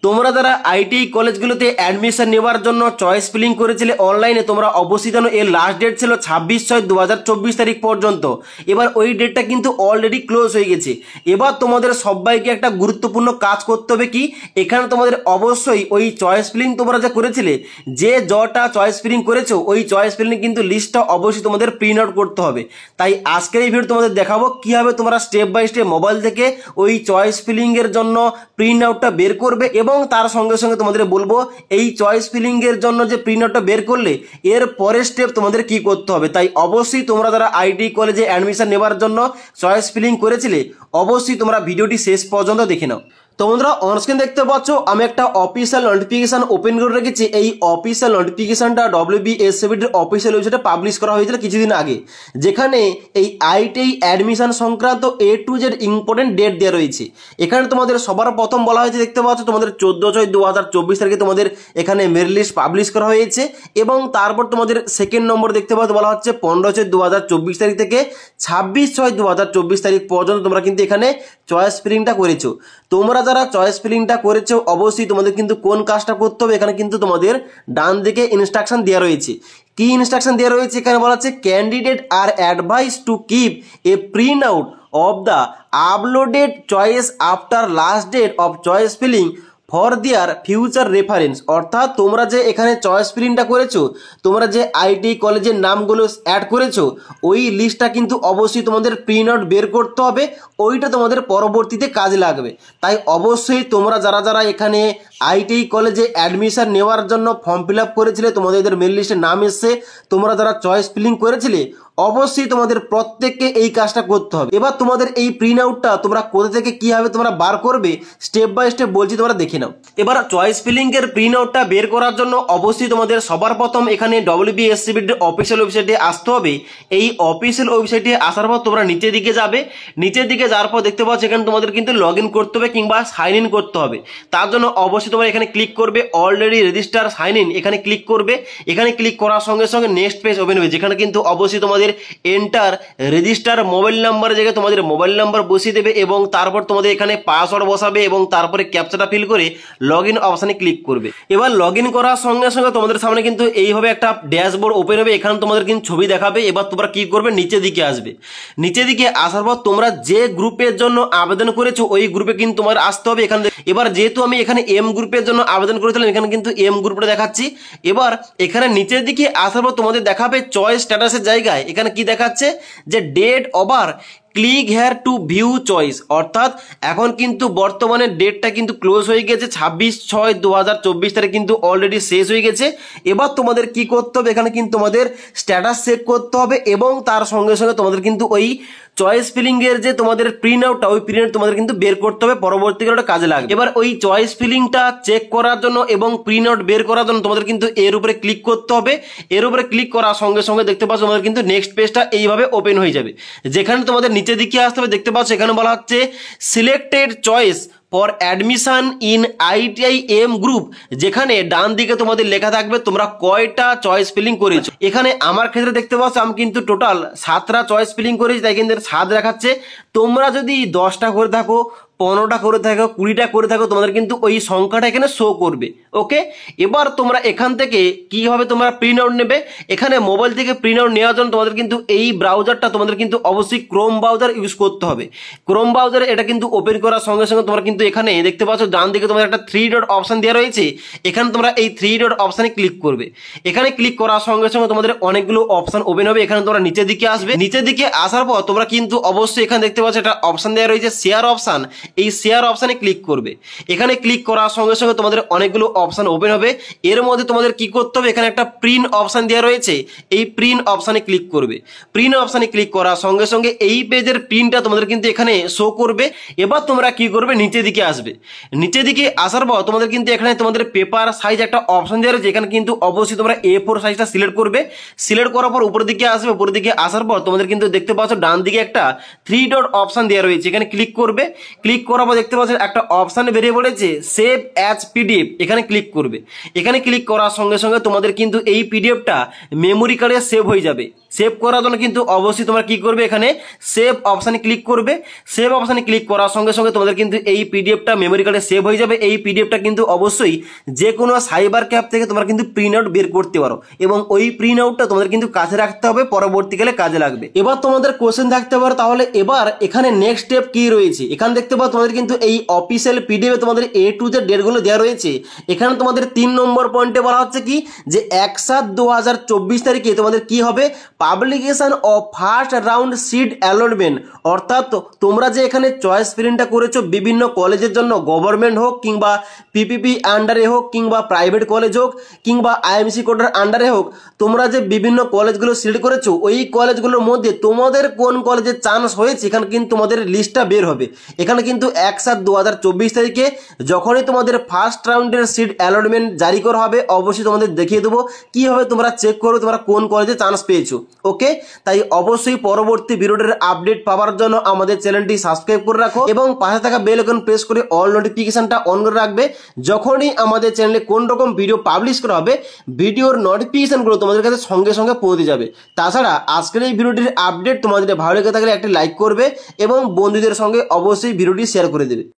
তোমরা যারা ITI কলেজগুলোতে admission নেওয়ার জন্য চয়েস ফিলিং করেছিলে অনলাইনে, তোমরা অবশ্যই জানো এর লাস্ট ডেট ছিল 26/6/2024 তারিখ পর্যন্ত। এবার ওই ডেটটা কিন্তু অলরেডি ক্লোজ হয়ে গেছে। এবার তোমাদের সবাইকে একটা গুরুত্বপূর্ণ কাজ করতে হবে কি, এখানে তোমাদের অবশ্যই ওই চয়েস ফিলিং তোমরা যা করেছিলে, যে যটা চয়েস ফিলিং করেছো ওই চয়েস ফিলিং কিন্তু লিস্টটা অবশ্যই তোমাদের প্রিন্ট আউট করতে হবে। তাই আজকের এই ভিডিও তোমাদের দেখাবো কিভাবে তোমরা স্টেপ বাই স্টেপ মোবাইল থেকে ওই চয়েস ফিলিং এর জন্য প্রিন্ট আউটটা বের করবে, এবং তার সঙ্গে সঙ্গে তোমাদের বলবো এই চয়েস ফিলিং এর জন্য যে প্রিন্ট আউটটা বের করলে এর পরের স্টেপ তোমাদের কি করতে হবে। তাই অবশ্যই তোমরা যারা আইটি কলেজে অ্যাডমিশন নেওয়ার জন্য চয়েস ফিলিং করেছিলে অবশ্যই তোমরা ভিডিওটি শেষ পর্যন্ত দেখে নাও। তো বন্ধুরা, অনস্ক্রিন দেখতে পাচ্ছ আমি একটা অফিসিয়াল নোটিফিকেশন ওপেন করে রেখেছি। এই অফিসিয়াল নোটিফিকেশনটা WBSCBটির অফিসিয়াল ওয়েবসাইটে পাবলিশ করা হয়েছিল কিছুদিন আগে, যেখানে এই আইটিআই অ্যাডমিশন সংক্রান্ত A to Z important date দেওয়া রয়েছে। এখানে তোমাদের সবার প্রথম বলা হয়েছে, দেখতে পাচ্ছ তোমাদের 14/6/2024 তারিখে তোমাদের এখানে মেরিট লিস্ট পাবলিশ করা হয়েছে, এবং তারপর তোমাদের সেকেন্ড নম্বর দেখতে পাচ্ছ বলা হচ্ছে 15/6/2024 তারিখ থেকে 26/6/2024 তারিখ পর্যন্ত তোমরা কিন্তু এখানে চয়েস ফিলিংটা করেছো। তোমরা যারা চয়েস ফিলিংটা করেছো অবশ্যই তোমাদের কিন্তু কোন কাজটা করতে হবে, এখানে কিন্তু তোমাদের ডান দিকে ইনস্ট্রাকশন দেওয়া রয়েছে। কি ইনস্ট্রাকশন দেওয়া রয়েছে এখানে বলা হচ্ছে, candidate are advise to keep a print out of the uploaded choice after last date of choice filling for their future reference. অর্থাৎ তোমরা যে এখানে চয়েস ফিলিংটা করেছো, তোমরা যে আইটি কলেজের নামগুলো অ্যাড করেছো ওই লিস্টটা কিন্তু অবশ্যই তোমাদের প্রিন্ট আউট বের করতে হবে, ওইটা তোমাদের পরবর্তীতে কাজে লাগবে। তাই অবশ্যই তোমরা যারা যারা এখানে আইটি কলেজে অ্যাডমিশন নেওয়ার জন্য ফর্ম ফিল আপ করেছিলে, তোমাদের মেরিট লিস্টে নাম এসছে, তোমরা যারা চয়েস ফিলিং করেছিলে অবশ্যই তোমাদের প্রত্যেককে এই কাজটা করতে হবে। এবার তোমাদের এই প্রিন্ট আউটটা তোমরা কোথা থেকে কিভাবে তোমরা বার করবে স্টেপ বাই স্টেপ বলছি, তোমরা দেখে নাও। এবার চয়েস ফিলিং এর প্রিন্ট আউটটা বের করার জন্য অবশ্যই তোমাদের সবার প্রথম এখানে WBSCBটির অফিসিয়াল ওয়েবসাইটে আসতে হবে। এই অফিসিয়াল ওয়েবসাইটে আসার পর তোমরা নিচের দিকে যাবে, নিচের দিকে যাওয়ার পর দেখতে পাচ্ছ এখানে তোমাদের কিন্তু লগ ইন করতে হবে কিংবা সাইন ইন করতে হবে। তার জন্য অবশ্যই তোমরা এখানে ক্লিক করবে অলরেডি রেজিস্টার সাইন ইন, এখানে ক্লিক করবে। এখানে ক্লিক করার সঙ্গে সঙ্গে নেক্সট পেজ ওপেন হবে, যেখানে কিন্তু অবশ্যই তোমাদের এন্টার রেজিস্টার মোবাইল নাম্বারের জায়গায় তোমাদের মোবাইল নাম্বার বসিয়ে দেবে, এবং তারপর তোমাদের এখানে পাসওয়ার্ড বসাবে, এবং তারপরে ক্যাপচাটা ফিল করে লগ ইন অপশানে ক্লিক করবে। এবার লগ ইন করার সঙ্গে সঙ্গে তোমাদের সামনে কিন্তু এইভাবে একটা ড্যাশবোর্ড ওপেন হবে, এখানে তোমাদের কিন্তু ছবি দেখাবে। এবার তোমরা কি করবে, নিচের দিকে আসবে। নিচের দিকে আসার পর তোমরা যে গ্রুপের জন্য আবেদন করেছো ওই গ্রুপে কিন্তু তোমার আসতে হবে। এখানে এবার যেহেতু আমি এখানে এম গ্রুপের জন্য আবেদন করেছিলাম, এখানে কিন্তু এম গ্রুপটা দেখাচ্ছি। এবার এখানে নিচের দিকে আসার পর তোমাদের দেখাবে চয়েস স্ট্যাটাসের জায়গায় এখানে কি দেখাচ্ছে যে date over click here to view choice. অর্থাৎ এখন কিন্তু বর্তমানে ডেটটা কিন্তু ক্লোজ হয়ে গেছে, 26/6/2024 তারিখ কিন্তু অলরেডি শেষ হয়ে গেছে। এবার তোমাদের কি করতে হবে, এখানে কিন্তু তোমাদের স্ট্যাটাস চেক করতে হবে, এবং তার সঙ্গে সঙ্গে তোমাদের কিন্তু ওই চয়েস ফিলিং এর যে তোমাদের প্রিন্ট আউটটা ওই প্রিন্ট তোমাদের কিন্তু বের করতে হবে, পরবর্তীকালে ওটা কাজে লাগবে। এবার ওই চয়েস ফিলিংটা চেক করার জন্য এবং প্রিন্ট আউট বের করার জন্য তোমাদের কিন্তু এর উপরে ক্লিক করতে হবে। এর উপরে ক্লিক করার সঙ্গে সঙ্গে দেখতে পাচ্ছ তোমাদের কিন্তু নেক্সট পেজটা এইভাবে ওপেন হয়ে যাবে, যেখানে তোমাদের নিচের দিকে আসতে হবে। দেখতে পাচ্ছ এখানে বলা হচ্ছে selected choice for admission in ITI M group, যেখানে ডান দিকে তোমাদের লেখা থাকবে তোমরা কয়টা চয়েস ফিলিং করেছো। এখানে আমার ক্ষেত্রে দেখতে পাচ্ছ আমি কিন্তু টোটাল 7টা চয়েস ফিলিং করেছি, তাই কিন্তু 7 দেখাচ্ছে। তোমরা যদি 10টা করে থাকো, 15টা করে থাকো, 20টা করে থাকো, তোমাদের কিন্তু ওই সংখ্যাটা এখানে শো করবে। ওকে, এবার তোমরা এখান থেকে কিভাবে তোমরা প্রিন্ট আউট নেবে, এখানে মোবাইল থেকে প্রিন্ট আউট নেওয়ার জন্য তোমাদের কিন্তু এই ব্রাউজারটা তোমাদের কিন্তু অবশ্যই ক্রোম ব্রাউজার ইউজ করতে হবে। ক্রোম ব্রাউজারে এটা কিন্তু ওপেন করার সঙ্গে সঙ্গে তোমরা কিন্তু এখানে দেখতে পাচ্ছ ডান দিকে তোমাদের একটা 3 ডট অপশন দেওয়া রয়েছে, এখানে তোমরা এই 3 ডট অপশানে ক্লিক করবে। এখানে ক্লিক করার সঙ্গে সঙ্গে তোমাদের অনেকগুলো অপশন ওপেন হবে। এখানে তোমরা নিচের দিকে আসবে, নিচের দিকে আসার পর তোমরা কিন্তু অবশ্যই এখানে দেখতে পাচ্ছ একটা অপশন দেওয়া রয়েছে শেয়ার অপশন, এই শেয়ার অপশানে ক্লিক করবে। এখানে ক্লিক করার সঙ্গে সঙ্গে তোমাদের অনেকগুলো অপশন ওপেন হবে। এর মধ্যে তোমাদের কি করতে হবে, এখানে একটা প্রিন্ট অপশন দেওয়া রয়েছে, এই প্রিন্ট অপশানে ক্লিক করবে। প্রিন্ট অপশানে ক্লিক করার সঙ্গে সঙ্গে এই পেজের প্রিন্টটা তোমাদের কিন্তু এখানে শো করবে। এবার তোমরা কি করবে, নিচের দিকে আসবে। নিচের দিকে আসার পর তোমাদের কিন্তু এখানে তোমাদের পেপার সাইজ একটা অপশন দেওয়া রয়েছে, এখানে কিন্তু অবশ্যই তোমরা A4 সাইজটা সিলেক্ট করবে। সিলেক্ট করার পর উপরের দিকে আসবে, উপরের দিকে আসার পর তোমাদের কিন্তু দেখতে পাচ্ছ ডান দিকে একটা 3 ডট অপশন দেওয়া রয়েছে, এখানে ক্লিক করবে। ক্লিক ক্লিক করার পর দেখতে পাচ্ছেন একটা অপশান বেরিয়ে পড়েছে সেভ অ্যাজ পিডিএফ, এখানে ক্লিক করবে। এখানে ক্লিক করার সঙ্গে সঙ্গে তোমাদের কিন্তু এই পিডিএফটা মেমোরি কার্ডে সেভ হয়ে যাবে। সেভ করার জন্য কিন্তু অবশ্যই তোমরা কি করবে, এখানে সেভ অপশানে ক্লিক করবে। সেভ অপশানে ক্লিক করার সঙ্গে সঙ্গে তোমাদের কিন্তু এই পিডিএফটা মেমোরি কার্ডে সেভ হয়ে যাবে। এই পিডিএফটা কিন্তু অবশ্যই যে কোনো সাইবার ক্যাফ থেকে তোমরা কিন্তু প্রিন্ট আউট বের করতে পারো এবং ওই প্রিন্ট আউটটা তোমাদের কিন্তু কাছে রাখতে হবে, পরবর্তীকালে কাজে লাগবে। এবার তোমাদের কোশ্চেন থাকতে পারে তাহলে এবার এখানে নেক্সট স্টেপ কি রয়েছে। এখানে দেখতে পাও তোমাদের কিন্তু এই অফিসিয়াল পিডিএফে তোমাদের A to Z ডেটগুলো দেওয়া রয়েছে। এখানে তোমাদের 3 নম্বর পয়েন্টে বলা হচ্ছে কি যে 1/7/2024 তারিখে তোমাদের কি হবে, publication of first round seat allotment. অর্থাৎ তোমরা যে এখানে চয়েস ফিলিংটা করেছো বিভিন্ন কলেজের জন্য, গভর্নমেন্ট হোক কিংবা পিপিপি আন্ডারে হোক কিংবা প্রাইভেট কলেজ হোক কিংবা আইএমসি কোটার আন্ডারে হোক, তোমরা যে বিভিন্ন কলেজগুলো সিলেক্ট করেছো ওই কলেজগুলোর মধ্যে তোমাদের কোন কলেজে চান্স হয়েছে এখানে কিন্তু তোমাদের লিস্টটা বের হবে। এখানে কিন্তু 1/7/2024 তারিখে যখনই তোমাদের ফার্স্ট রাউন্ডের সিট অ্যালটমেন্ট জারি করা হবে অবশ্যই তোমাদের দেখিয়ে দেবো কীভাবে তোমরা চেক করো তোমরা কোন কলেজে চান্স পেয়েছো। ওকে, তাই অবশ্যই পরবর্তী ভিডিওটির আপডেট পাওয়ার জন্য আমাদের চ্যানেলটি সাবস্ক্রাইব করে রাখো এবং পাশে থাকা বেল আইকন প্রেস করে অল নোটিফিকেশনটা অন করে রাখবে। যখনই আমাদের চ্যানেলে কোন রকম ভিডিও পাবলিশ করা হবে ভিডিওর নোটিফিকেশনগুলো তোমাদের কাছে সঙ্গে সঙ্গে পৌঁছে যাবে। তাছাড়া আজকের এই ভিডিওটির আপডেট তোমাদের ভালো লেগে থাকলে একটি লাইক করবে এবং বন্ধুদের সঙ্গে অবশ্যই ভিডিওটি শেয়ার করে দেবে।